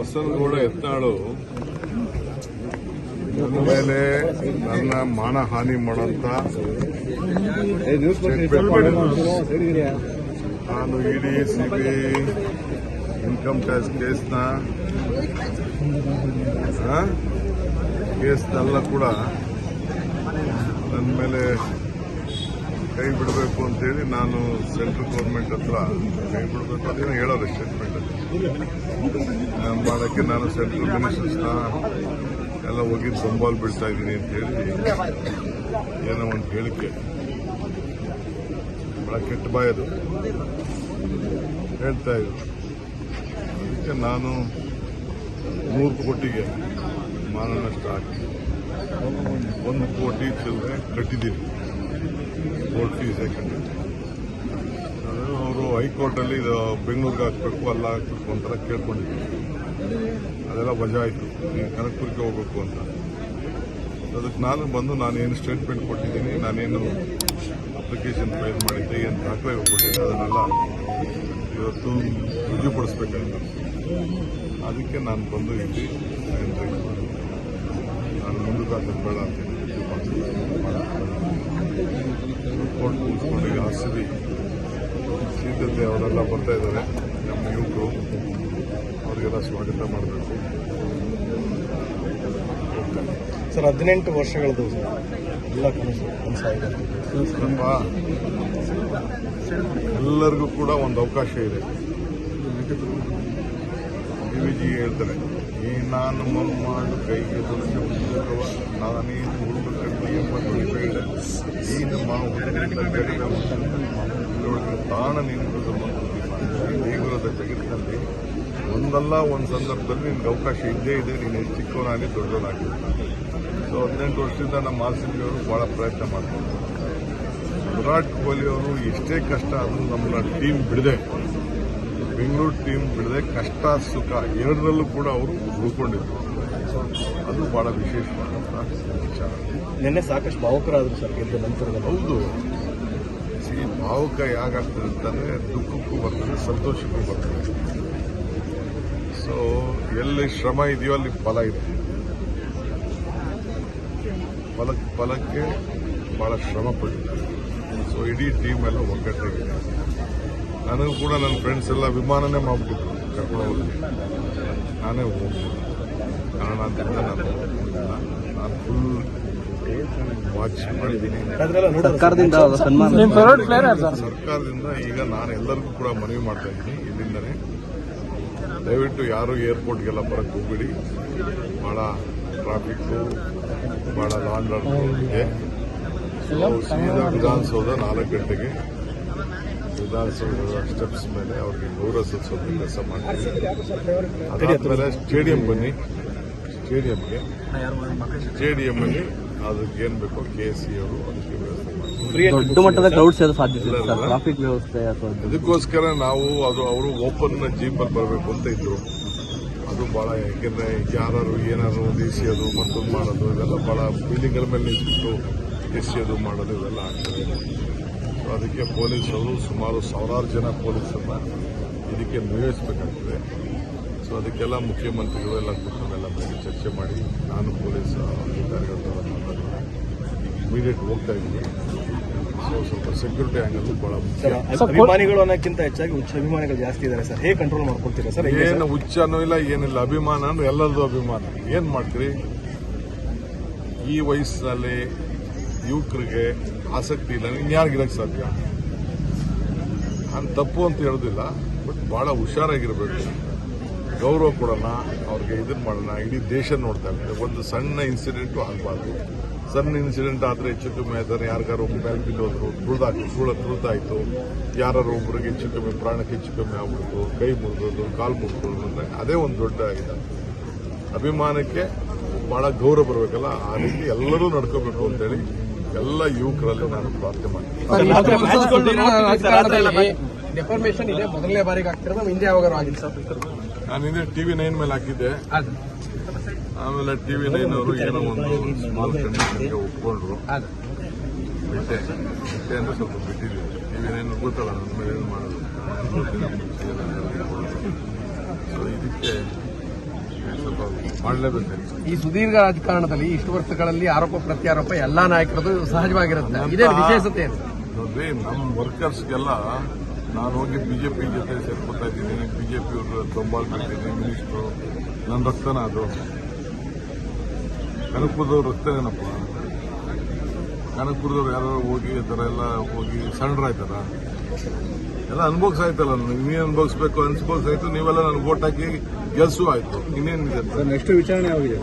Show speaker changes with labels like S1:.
S1: ಬಸನಗೌಡ ಯತ್ನಾಳು ನನ್ನ ಮೇಲೆ ನನ್ನ ಮಾನಹಾನಿ ಮಾಡೋಂಥ ಸ್ಟೇಟ್ಮೆಂಟ್ ಮಾಡಿದ್ರು. ನಾನು ಇಡಿ ಸಿಬಿಐ ಇನ್ಕಮ್ ಟ್ಯಾಕ್ಸ್ ಕೇಸ್ನೆಲ್ಲ ಕೂಡ ನನ್ನ ಮೇಲೆ ಕೈ ಬಿಡಬೇಕು ಅಂತೇಳಿ ನಾನು ಸೆಂಟ್ರಲ್ ಗೌರ್ಮೆಂಟ್ ಹತ್ರ ಕೈ ಬಿಡಬೇಕು ಅದೇನೋ ಹೇಳೋದು ಸ್ಟೇಟ್ಮೆಂಟ್ ಮಾಡೋಕ್ಕೆ ನಾನು ಸೆಂಟ್ರಲ್ ಮಿನಿಸ್ಟರ್ಸ್ನ ಎಲ್ಲ ಹೋಗಿ ಬೆಂಬಲ ಬೀಳ್ತಾ ಇದ್ದೀನಿ ಅಂತೇಳಿ ಏನೋ ಒಂದು ಹೇಳಿಕೆ ಬಹಳ ಕೆಟ್ಟ ಬಾಯದು ಹೇಳ್ತಾ ಇದ್ರು. ಅದಕ್ಕೆ ನಾನು 100 ಕೋಟಿಗೆ ಮಾನನಷ್ಟ ಹಾಕಿ 1 ಕೋಟಿ ಚಿಲ್ಲರೆ ಕಟ್ಟಿದ್ದೀನಿ. Court fees ಕಟ್ಟಿದ್ದೀನಿ. ಅವರು ಹೈಕೋರ್ಟಲ್ಲಿ ಇದು ಬೆಂಗಳೂರಿಗೆ ಹಾಕಬೇಕು ಅಲ್ಲ ಹಾಕಬೇಕು ಅಂತೆಲ್ಲ ಕೇಳ್ಕೊಂಡಿದ್ದೀನಿ. ಅದೆಲ್ಲ ವಜಾ ಆಯಿತು. ನೀವು ಕನಕಪುರಕ್ಕೆ ಹೋಗಬೇಕು ಅಂತ. ಅದಕ್ಕೆ ನಾನೇನು ಸ್ಟೇಟ್ಮೆಂಟ್ ಕೊಟ್ಟಿದ್ದೀನಿ, ನಾನೇನು ಅಪ್ಲಿಕೇಶನ್ ಫೈಲ್ ಮಾಡಿದ್ದೆ, ಏನು ದಾಖಲೆ ಕೊಟ್ಟಿದ್ದೆ ಅದನ್ನೆಲ್ಲ ಇವತ್ತು ರುಜುಪಡಿಸ್ಬೇಕಾಗಿತ್ತು. ಅದಕ್ಕೆ ನಾನು ಬಂದು ಇಲ್ಲಿ ನಾನು ಮುಂದಕ್ಕೆ ಹಾಕೋದು ಬೇಡ ಅಂತ ಕೋರ್ಟ್ ಮುಗಿಸ್ಕೊಂಡು ಈಗ ಹಸಿವಿ ಸಿದ್ಧತೆ ಅವರೆಲ್ಲ ಬರ್ತಾ ಇದ್ದಾರೆ. ನಮ್ಮ ಯುವಕರು ಅವರಿಗೆಲ್ಲ ಸ್ವಾಗತ ಮಾಡಬೇಕು.
S2: ಸರ್ 18 ವರ್ಷಗಳದ್ದು ಎಲ್ಲ
S1: ಎಲ್ಲರಿಗೂ ಕೂಡ ಒಂದು ಅವಕಾಶ ಇದೆ. ಡಿವಿಜಿ ಹೇಳ್ತಾರೆ, ನಾನು ಮೊಮ್ಮಗಳು ಕೈಗೆ ದೊರಕ ನಾನೇನು ಹುಡುಗ ಕಟ್ಟಿ 80 ಬೇಡ ನೀನು ತಾಣ ನಿಂತು ಈಗಿರೋದ ಜಗತ್ತಿನಲ್ಲಿ ಒಂದಲ್ಲ ಒಂದು ಸಂದರ್ಭದಲ್ಲಿ ನಿನ್ಗೆ ಅವಕಾಶ ಇದ್ದೇ ಇದೆ. ನೀನು ಎಷ್ಟು ಚಿಕ್ಕವನಾಗಿ ದೊಡ್ಡವನಾಗಿದೆ. ಸೊ 18 ವರ್ಷದಿಂದ ನಮ್ಮ RCB ಅವರು ಬಹಳ ಪ್ರಯತ್ನ ಮಾಡ್ತಾರೆ. ವಿರಾಟ್ ಕೊಹ್ಲಿ ಅವರು ಎಷ್ಟೇ ಕಷ್ಟ ಆದರೂ ನಮ್ಮನ್ನ ಟೀಮ್ ಬಿಡದೆ, ಬೆಂಗಳೂರು ಟೀಮ್ ಬಿಡದೆ ಕಷ್ಟ ಸುಖ ಎರಡರಲ್ಲೂ ಕೂಡ ಅವರು ಉಳ್ಕೊಂಡಿದ್ರು. ಅದು ಬಹಳ ವಿಶೇಷವಾದಂಥ ವಿಚಾರ.
S2: ನಿನ್ನೆ ಸಾಕಷ್ಟು ಭಾವುಕರಾದರು ಸರ್ ಗೆದ್ದ ನಂತರದಲ್ಲಿ.
S1: ಹೌದು, ಭಾವುಕ ಯಾಗಾಗ್ತದೆ ಅಂತಂದ್ರೆ ದುಃಖಕ್ಕೂ ಬರ್ತದೆ, ಸಂತೋಷಕ್ಕೂ ಬರ್ತದೆ. ಸೊ ಎಲ್ಲಿ ಶ್ರಮ ಇದೆಯೋ ಅಲ್ಲಿ ಫಲ ಇದೆ. ಫಲಕ್ಕೆ ಬಹಳ ಶ್ರಮ ಪಟ್ಟಿದ್ದಾರೆ. ಸೊ ಇಡೀ ಟೀಮ್ ಎಲ್ಲ ಒಗ್ಗಟ್ಟಾಗಿದೆ. ನನಗೂ ಕೂಡ ನನ್ನ ಫ್ರೆಂಡ್ಸ್ ಎಲ್ಲ ವಿಮಾನನೇ ಮಾಡ್ಬಿಟ್ಟಿದ್ರು ಕರ್ಕೊಂಡು ಹೋಗಿ. ನಾನೇ ಹೋಗ್ಬೋದು ಕಾರಣದಿಂದ ನಾನು ಫುಲ್ ವಾಚ್ ಮಾಡಿದ್ದೀನಿ.
S2: ಸರ್ಕಾರದಿಂದ
S1: ಈಗ ನಾನು ಎಲ್ಲರಿಗೂ ಕೂಡ ಮನವಿ ಮಾಡ್ತಾ ಇದ್ದೀನಿ, ಇಲ್ಲಿಂದನೇ ದಯವಿಟ್ಟು ಯಾರು ಏರ್ಪೋರ್ಟ್ಗೆಲ್ಲ ಬರಕ್ಕೆ ಹೋಗ್ಬಿಡಿ. ಬಹಳ ಟ್ರಾಫಿಕ್ಕು, ಬಹಳ ಲಾಂಗ್ ಇದೆ. ಸೀದಾ ವಿಧಾನಸೌಧ 4 ಗಂಟೆಗೆ ವಿಧಾನಸೌಧದ ಸ್ಟೆಪ್ಸ್ ಮೇಲೆ ಅವ್ರಿಗೆ ಗೌರವ ಸಲ್ಲಿಸೋದು ಕೆಲಸ ಮಾಡ್ತೀವಿ. ಅದಾದ್ಮೇಲೆ ಸ್ಟೇಡಿಯಂ ಬನ್ನಿ. ಸ್ಟೇಡಿಯಂನಲ್ಲಿ ಅದಕ್ಕೆ ಏನ್ ಬೇಕೋ KSC ಅವರು ಅದಕ್ಕೆ ವ್ಯವಸ್ಥೆ ಮಾಡ್ತಾರೆ.
S2: ದೊಡ್ಡ ಮಟ್ಟದ ಕ್ರೌಡ್ ಸೇರೋ ಸಾಧ್ಯತೆ ಇದೆ ಸರ್, ಟ್ರಾಫಿಕ್ ವ್ಯವಸ್ಥೆ.
S1: ಅದಕ್ಕೋಸ್ಕರ ನಾವು ಅವರು ಓಪನ್ ಜೀಪಲ್ಲಿ ಬರಬೇಕು ಅಂತ ಇದ್ರು. ಅದು ಬಹಳ ಯಾಕೆಂದ್ರೆ ಯಾರು ಏನಾದ್ರು ಎಸೆಯೋದು ಮತ್ತೊಂದು ಮಾಡೋದು ಇವೆಲ್ಲ ಬಹಳ ಬಿಲ್ಡಿಂಗ್ಗಳ ಮೇಲೆ ನಿಂತ್ಬಿಟ್ಟು ಎಸೆಯೋದು ಮಾಡೋದು ಇವೆಲ್ಲ ಆಗ್ತದೆ. ಸೊ ಅದಕ್ಕೆ ಪೊಲೀಸರು ಸುಮಾರು 1000 ಜನ ಪೊಲೀಸರನ್ನ ಇದಕ್ಕೆ ನಿಯೋಜಿಸಬೇಕಾಗ್ತದೆ. ಸೊ ಅದಕ್ಕೆಲ್ಲ ಮುಖ್ಯಮಂತ್ರಿಗಳು ಎಲ್ಲ ಕೂತ್ಕೊಂಡೆಲ್ಲ ಬಗ್ಗೆ ಚರ್ಚೆ ಮಾಡಿ ನಾನು ಪೊಲೀಸ್ ಅಧಿಕಾರಿಗಳ ಇಮಿಡಿಯೇಟ್ ಹೋಗ್ತಾ ಇದ್ದೀನಿ. ಸೊ ಸ್ವಲ್ಪ ಸೆಕ್ಯೂರಿಟಿ ಆಂಗಲ್ ಬಹಳ ಮುಖ್ಯ.
S2: ಅಭಿಮಾನಿಗಳು ಅನ್ನೋಕ್ಕಿಂತ ಹೆಚ್ಚಾಗಿ ಹುಚ್ಚ ಅಭಿಮಾನಿಗಳು ಜಾಸ್ತಿ ಇದ್ದಾರೆ ಸರ್, ಹೇಗೆ ಕಂಟ್ರೋಲ್ ಮಾಡ್ಕೊಳ್ತೀರಾ ಸರ್?
S1: ಏನು ಹುಚ್ಚನೂ ಇಲ್ಲ, ಏನಿಲ್ಲ. ಅಭಿಮಾನ ಅಂದ್ರೆ ಎಲ್ಲರದು ಅಭಿಮಾನ. ಏನ್ ಮಾಡ್ತೀರಿ? ಈ ವಯಸ್ಸಿನಲ್ಲಿ ಯುವಕರಿಗೆ ಆಸಕ್ತಿ ಇಲ್ಲ, ಇನ್ಯಾರಿಗಿರಕ್ಕೆ ಸಾಧ್ಯ? ನಾನು ತಪ್ಪು ಅಂತ ಹೇಳೋದಿಲ್ಲ, ಬಟ್ ಬಹಳ ಹುಷಾರಾಗಿರ್ಬೇಕು. ಗೌರವ ಕೊಡೋಣ, ಅವ್ರಿಗೆ ಇದನ್ನ ಮಾಡೋಣ. ಇಡೀ ದೇಶ ನೋಡ್ತಾ ಇರ್ತದೆ. ಒಂದು ಸಣ್ಣ ಇನ್ಸಿಡೆಂಟು ಆಗಬಾರ್ದು. ಸಣ್ಣ ಇನ್ಸಿಡೆಂಟ್ ಆದರೆ ಹೆಚ್ಚು ಕಮ್ಮಿ ಆಯ್ತಾರೆ. ಯಾರಿಗಾರು ಮೇಲೆ ಬಿದ್ದೋದ್ರು, ತುಳಿದಾಯ್ತು, ಯಾರು ಒಬ್ಬರಿಗೆ ಹೆಚ್ಚು ಕಮ್ಮಿ, ಪ್ರಾಣಕ್ಕೆ ಹೆಚ್ಚು ಕಮ್ಮಿ ಆಗ್ಬಿಡ್ತು, ಕೈ ಮುರಿದೋದು, ಕಾಲು ಮುರಿದೋದು ಅಂದ್ರೆ ಅದೇ ಒಂದು ದೊಡ್ಡ ಇದೆ. ಅಭಿಮಾನಕ್ಕೆ ಬಹಳ ಗೌರವ ಬರಬೇಕಲ್ಲ, ಆ ರೀತಿ ಎಲ್ಲರೂ ನಡ್ಕೋಬೇಕು ಅಂತೇಳಿ ಎಲ್ಲ ಯುವಕರಲ್ಲಿ ನಾನು ಪ್ರಾರ್ಥನೆ ಮಾಡ್ತೀನಿ.
S2: ಡೆಫಾರ್ಮೇಷನ್ ಇದೆ, ಮೊದಲನೇ ಬಾರಿಗೆ ಆಗ್ತಿರೋದು. ಹಿಂದೆ ಯಾವಾಗ ಆಗಿಲ್ಲ ಸರ್?
S1: ನಾನು ಹಿಂದೆ TV9 ಮೇಲೆ ಹಾಕಿದ್ದೆ. ಆಮೇಲೆ TV9 ಅವರು ಏನೋ ಒಂದು ಸ್ಮಾಲ್ ಕಂಡೀಷನ್ಗೆ ಒಪ್ಕೊಂಡ್ರು. ಬಿಟ್ಟೆ ಅಂದ್ರೆ ಸ್ವಲ್ಪ ಬಿಟ್ಟಿದ್ವಿ. TV9 ಗೊತ್ತಲ್ಲ ನನ್ನ ಮೇಲೆ ಏನು ಮಾಡೋದು. ಸೊ ಇದಕ್ಕೆ ಸ್ವಲ್ಪ ಮಾಡಲೇಬೇಕಾಗಿ.
S3: ಈ ಸುದೀರ್ಘ ರಾಜಕಾರಣದಲ್ಲಿ ಇಷ್ಟು ವರ್ಷಗಳಲ್ಲಿ ಆರೋಪ ಪ್ರತ್ಯಾರೋಪ ಎಲ್ಲಾ ನಾಯಕರದು ಸಹಜವಾಗಿರುತ್ತೆ. ಇದೇ ವಿಶೇಷತೆ ಏನು?
S1: ನೋಡ್ರಿ, ನಮ್ಮ ವರ್ಕರ್ಸ್ಗೆಲ್ಲ ನಾನು ಹೋಗಿ ಬಿಜೆಪಿ ಜೊತೆ ಸೇರ್ಕೊತಾ ಇದ್ದೀನಿ, ಬಿಜೆಪಿ ಅವರು ತೊಂಬಾಳ್ಬಿಟ್ಟಿದ್ದೀನಿ, ಮಿನಿಸ್ಟ್ರು ನನ್ನ ರಕ್ತನ ಅದು. ಕನಕಪುರದವ್ರ ರಕ್ತನೇನಪ್ಪ? ಕನಕಪುರದವ್ರು ಯಾರು ಹೋಗಿ ಈ ಥರ ಎಲ್ಲ ಹೋಗಿ ಸಣ್ಣ ಎಲ್ಲ ಅನುಭವಿಸಾಯ್ತಲ್ಲ. ನೀವೇನು ಅನುಭವಿಸ್ಬೇಕು ಅನ್ಸ್ಬೋಸಾಯ್ತು, ನೀವೆಲ್ಲ ನನಗೆ ಓಟ್ ಹಾಕಿ ಗೆಲ್ಸು ಆಯ್ತು. ಇನ್ನೇನಿದೆ?
S2: ನೆಕ್ಸ್ಟ್ ವಿಚಾರಣೆ ಆಗಿದೆ.